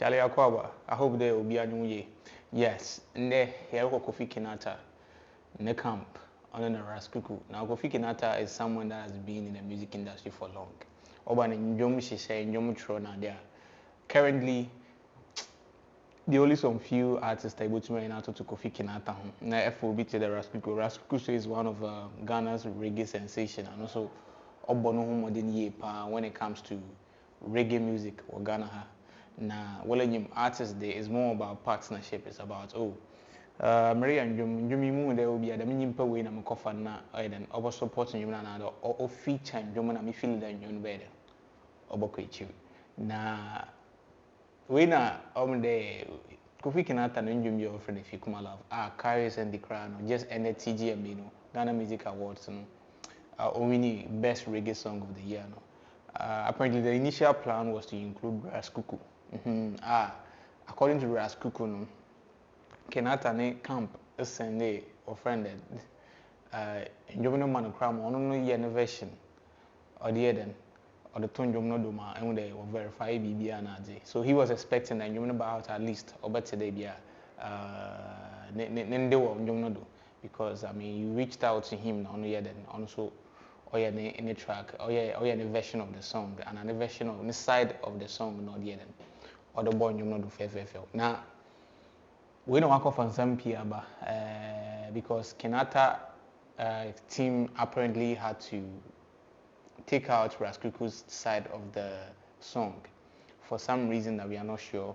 Charlie Akwaba, I hope there will be a new year. Yes, and there here Kofi Kinaata in the camp on the Ras Kuuku. Now Kofi Kinaata is someone that has been in the music industry for long. Oban in Njom she say Njom Trona there. Currently the only some few artists able to marry out to Kofi Kinaata. Now FOB to the Ras Kuuku. Ras Kuuku is one of Ghana's reggae sensation and also Obono modern year when it comes to reggae music or Ghana. Now, well, artists there is more about partnership. It's about Maria and Jumi there will be a minimum per way. I'm a coffin now, then over supporting you another or feature and Jumana me feel that you're better. Obokwich you. Now, when the Kofi Kinaata and Jumi your friend Effiakuma Love carries and the crown or just any TGM, Ghana Music Awards, only best reggae song of the year. Apparently, the initial plan was to include Ras Kuuku. According to Ras Kuuku, no, Kinaata ne camp Sunday offended. Njomino manokram ono no ye version or the eden or the tone jomno doma and they will verify BBA na ade. So he was expecting that Njomino about at least or better they be nende wo Njomno do because I mean you reached out to him on the eden also or in the track or the version of the song and a version of the side of the song not the eden. Or the boy you know do fair. Now we don't work off on some Piaba because Kinaata team apparently had to take out Ras Kuuku's side of the song for some reason that we are not sure.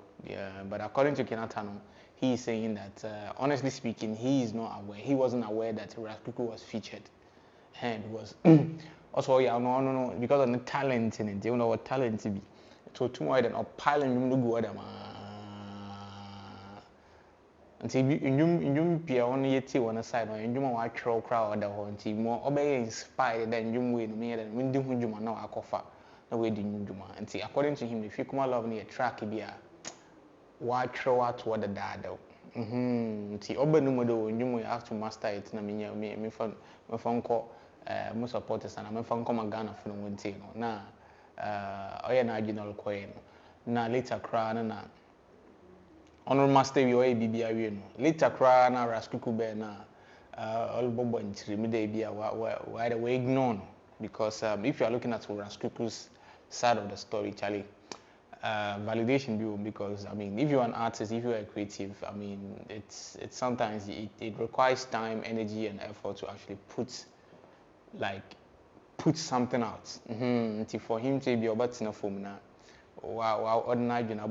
But according to Kinaata, he is saying that honestly speaking, he is not aware. He wasn't aware that Ras Kuuku was featured, and was also no because of the talent in it. You know what talent to be. So tomorrow then or piling you go other until you peer on yet one side or you want to crowd the whole team more obey inspired than you win me and when do you now a coffee the way do you and see according to him if you come love near track be a what throw out toward the dad see you have to master it na me phone call most supporters and I'm phone call Ghana for one thing now na original coin na later cry na honor master we ABB later cry na Ras Kuuku be na all bobo ntiri me dey bia why the way ignore because if you are looking at Ras Kuuku's side of the story Charlie validation bill because I mean if you're an artist if you're a creative I mean it's sometimes it requires time energy and effort to actually put something out. For him to be about in a form now, while ordinary and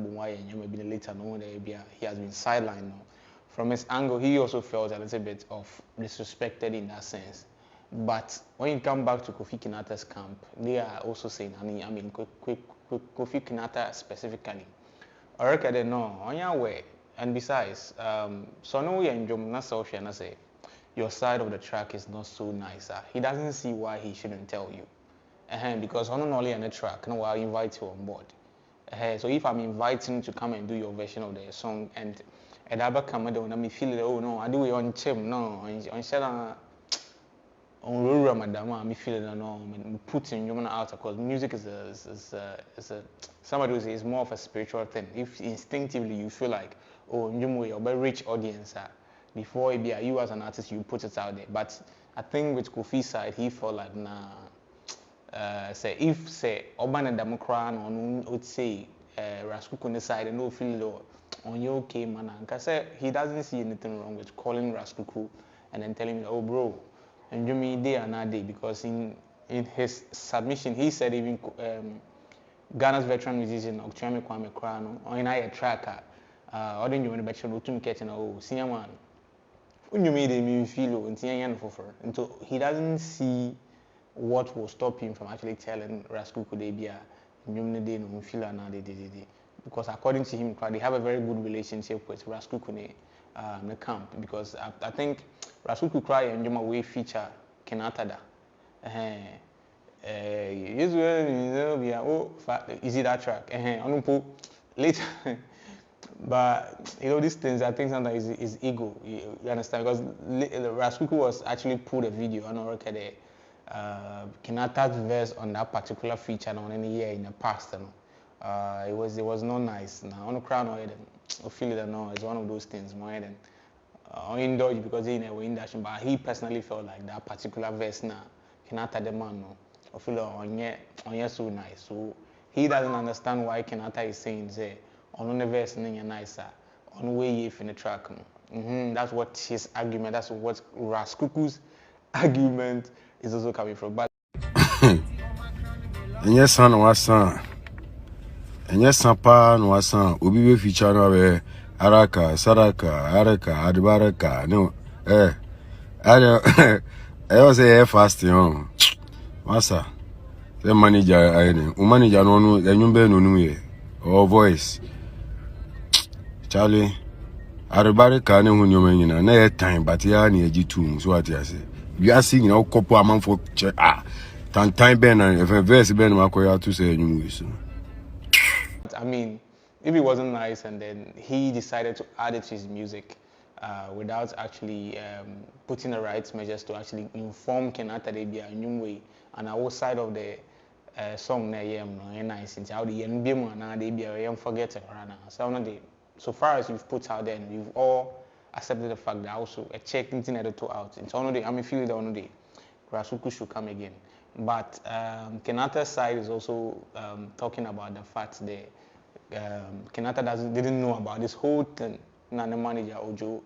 maybe later no he has been sidelined now. From his angle, he also felt a little bit of disrespected in that sense. But when you come back to Kofi Kinaata's camp, they are also saying, I mean, Kofi Kinaata specifically, I reckon they know on your way. And besides, so no way and Jom na social and I say. Your side of the track is not so nice. He doesn't see why he shouldn't tell you. Because I'm not only on the track, no, I'll invite you on board. So if I'm inviting you to come and do your version of the song and I'll come and let me feel it, oh no, I do it on Chim, no, on Sheldon, on Rura Madam, I feel it, no, putting you out because music is somebody who is more of a spiritual thing. If instinctively you feel like, oh, you're a very rich audience, before you as an artist you put it out there, but I think with Kofi's side he felt like nah. Say Oban and Democrat on would say Ras Kuuku on the side and no feel on your okay man. Cause he doesn't see anything wrong with calling Ras Kuuku and then telling me, oh bro, and you mean day and not day because in his submission he said even Ghana's veteran musician Octuame Kwame Krano or in a tracker or then you want to bet you to catch senior man. When you made him feel until he doesn't see what will stop him from actually telling Ras Kuuku they be because according to him they have a very good relationship with Ras Kuuku the camp because I think Ras Kuuku cry and Joma way feature Kinaata is it that track later. But you know these things I think sometimes is ego. You understand because Ras Kuuku was actually put a video on record Kinaata's verse on that particular feature on any year in the past It was not nice. Now on the crown or I feel it or no, it's one of those things more than indulge because he never in that, but he personally felt like that particular verse now Kinaata the man no I feel on so nice. So he doesn't understand why Kinaata is saying say on the verse nicer on way you in the track. That's what his argument, that's what Ras Kuuku's argument is also coming from. But and yes, son, was son. And yes, Sapa no son, will be feature of Araka, Saraka, Araka, Adbaraka. No, I was a fasting home. Massa, the manager, manager, no, the new Ben, no, or voice. Charlie, Adbaraka, no, you mean, and air time, but ya near G2, so what I say. You are seeing our couple among for time Ben, and if a verse Ben, Makoya to say new. I mean, if it wasn't nice and then he decided to add it to his music without actually putting the right measures to actually inform Kinaata they be a new way and outside of the song na nice into how the NBA na they be a forget it right. So far as you've put out there, and you've all accepted the fact that also a check into editor out. It's only I mean feel that on the Ras Kuuku should come again. But Kinaata's side is also talking about the fact that Kinaata didn't know about this whole thing. Now the manager Ojo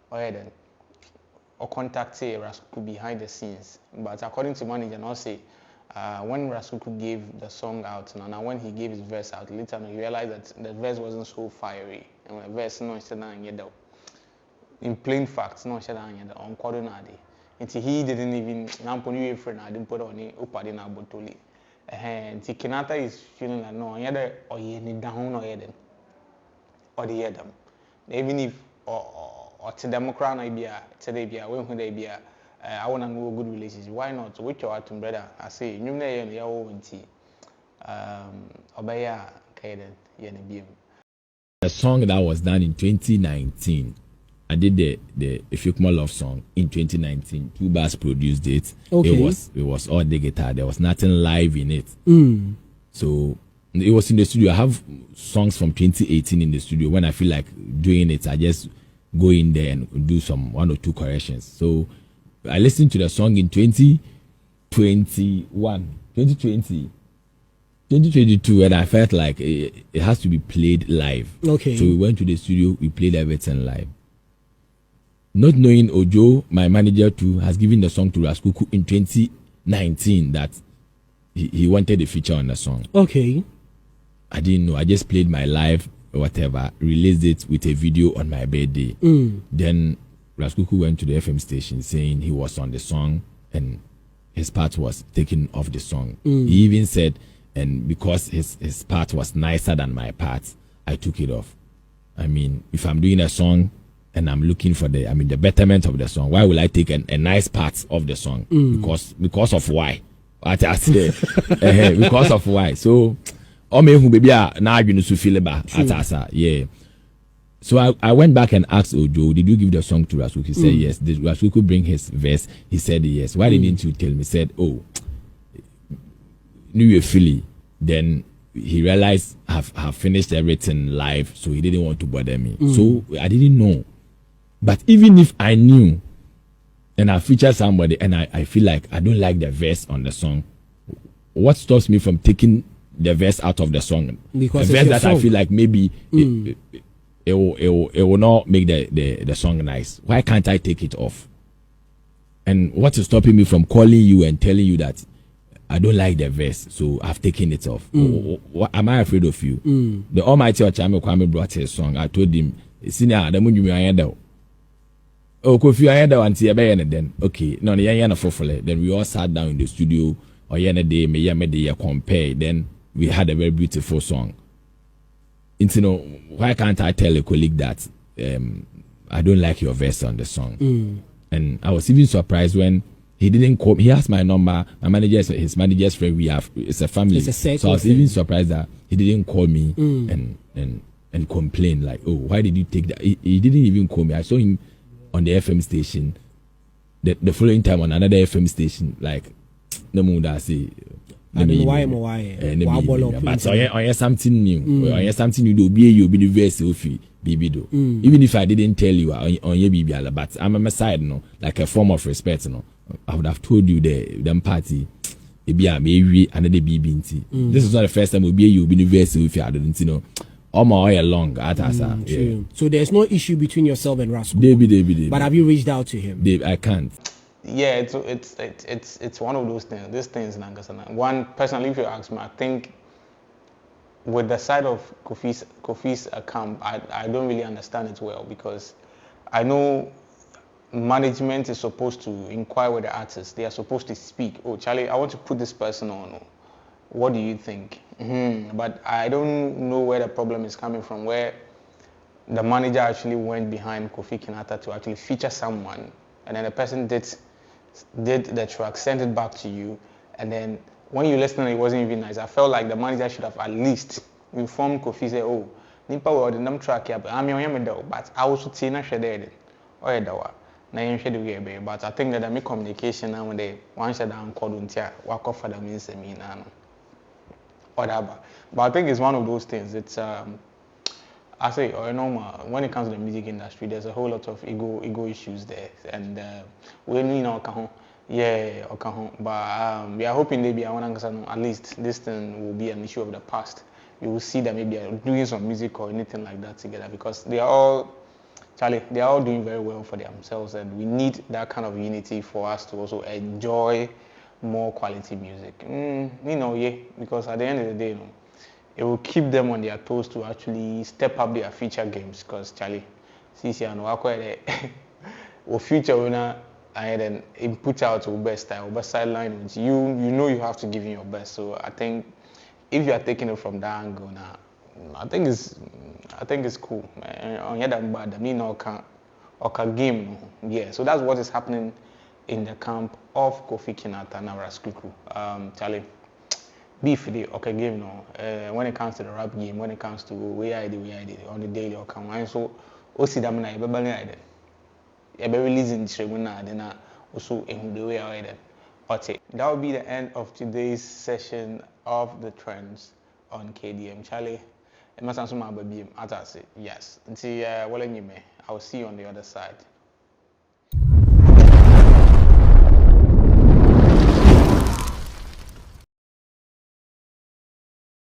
or contact Ras Kuuku behind the scenes. But according to manager, now say when Ras Kuuku gave the song out, now when he gave his verse out, later he realized that the verse wasn't so fiery. And the verse no in plain facts, no on coordinate. Until he didn't even namponi friend I didn't put on it upadi na botoli. And Kinaata is feeling like no yada or ye need down or the yedam. Even if or to Democrat idea today be when they be I want to know a good relationship. Why not? So with your atom brother, I say you know ya tea. Obaya kaiden yen beam. A song that was done in 2019. I did the Effiakuma Love song in 2019. Two Bars produced it. Okay. It was all the guitar. There was nothing live in it. So it was in the studio. I have songs from 2018 in the studio. When I feel like doing it, I just go in there and do some 1 or 2 corrections. So I listened to the song in 2020, 2022, and I felt like it has to be played live. Okay. So we went to the studio. We played everything live. Not knowing Ojo, my manager too, has given the song to Ras Kuuku in 2019 that he wanted a feature on the song. Okay. I didn't know. I just played my live, whatever, released it with a video on my birthday. Then Ras Kuuku went to the FM station saying he was on the song and his part was taken off the song. He even said, and because his part was nicer than my part, I took it off. I mean, if I'm doing a song, and I'm looking for the betterment of the song. Why will I take a nice part of the song? Because of why? What I say, because of why. So, all me who baby now you know to feel about yeah. So I went back and asked Ojo, did you give the song to Ras Kuuku? He said yes. Did Ras Kuuku bring his verse? He said yes. Why didn't you tell me? He said, oh, New Year Philly. Then he realized have finished everything live, so he didn't want to bother me. So I didn't know. But even if I knew and I feature somebody and I feel like I don't like the verse on the song, what stops me from taking the verse out of the song? Because the verse that song. I feel like maybe it will not make the song nice. Why can't I take it off? And what is stopping me from calling you and telling you that I don't like the verse, so I've taken it off? What, am I afraid of you? The Almighty Ochame Kwame brought his song. I told him, "Senior, the munyu oh, Kofi Kinaata and see then okay, no, then we all sat down in the studio or day me compare. Then we had a very beautiful song. And you know, why can't I tell a colleague that I don't like your verse on the song? And I was even surprised when he didn't call. He asked my number. My manager, his manager's friend. It's a family. It's a so I was even surprised that he didn't call me and complain like, oh, why did you take that? He didn't even call me. I saw him on the FM station the following time on another FM station, like no mood I say I don't know why am why. But on something new. On something new. Be the verse of baby do. Even if I didn't tell you on your baby, but I'm on my side, no, like a form of respect, no. I would have told you them party. Maybe another baby. This is not the first time you be the verse of you. I didn't know. All my way along at true. So there's no issue between yourself and Ras Kuuku. David. But have you reached out to him? Dave, I can't. Yeah, it's one of those things. These things, one personally, if you ask me, I think with the side of Kofi's camp, I don't really understand it well, because I know management is supposed to inquire with the artists. They are supposed to speak. Oh, Charlie, I want to put this person on. What do you think? But I don't know where the problem is coming from, where the manager actually went behind Kofi Kinaata to actually feature someone, and then the person did the track, sent it back to you, and then when you listen, it wasn't even nice. I felt like the manager should have at least informed Kofi, say, oh, Nimpa will the track here, but I'm your but I also see na shade or dawa. Na yen shade we but I think that the communication now when they one shade down call untia work off for the means me na whatever. But I think it's one of those things. It's I say, when it comes to the music industry, there's a whole lot of ego issues there, and we know yeah, but we are hoping maybe at least this thing will be an issue of the past. We will see that maybe doing some music or anything like that together, because they are all doing very well for themselves, and we need that kind of unity for us to also enjoy more quality music. Because at the end of the day, it will keep them on their toes to actually step up their future games, because Charlie, CC and Wakwe, or future winner, and then input out your best style, best sideline. You have to give in your best. So I think if you are taking it from that angle now, I think it's cool. On the other bad, I mean, or game, yeah. So that's what is happening in the camp of Kofi Kinaata and Ras Kuuku. Charlie. Beef the okay game no. When it comes to the rap game, when it comes to way I did on the daily or come and so see them na be bang be releasing tribuna then also in the way I did. Okay, that will be the end of today's session of the trends on KDM. Charlie, it must answer my baby. As I say, yes. Until I will see you on the other side.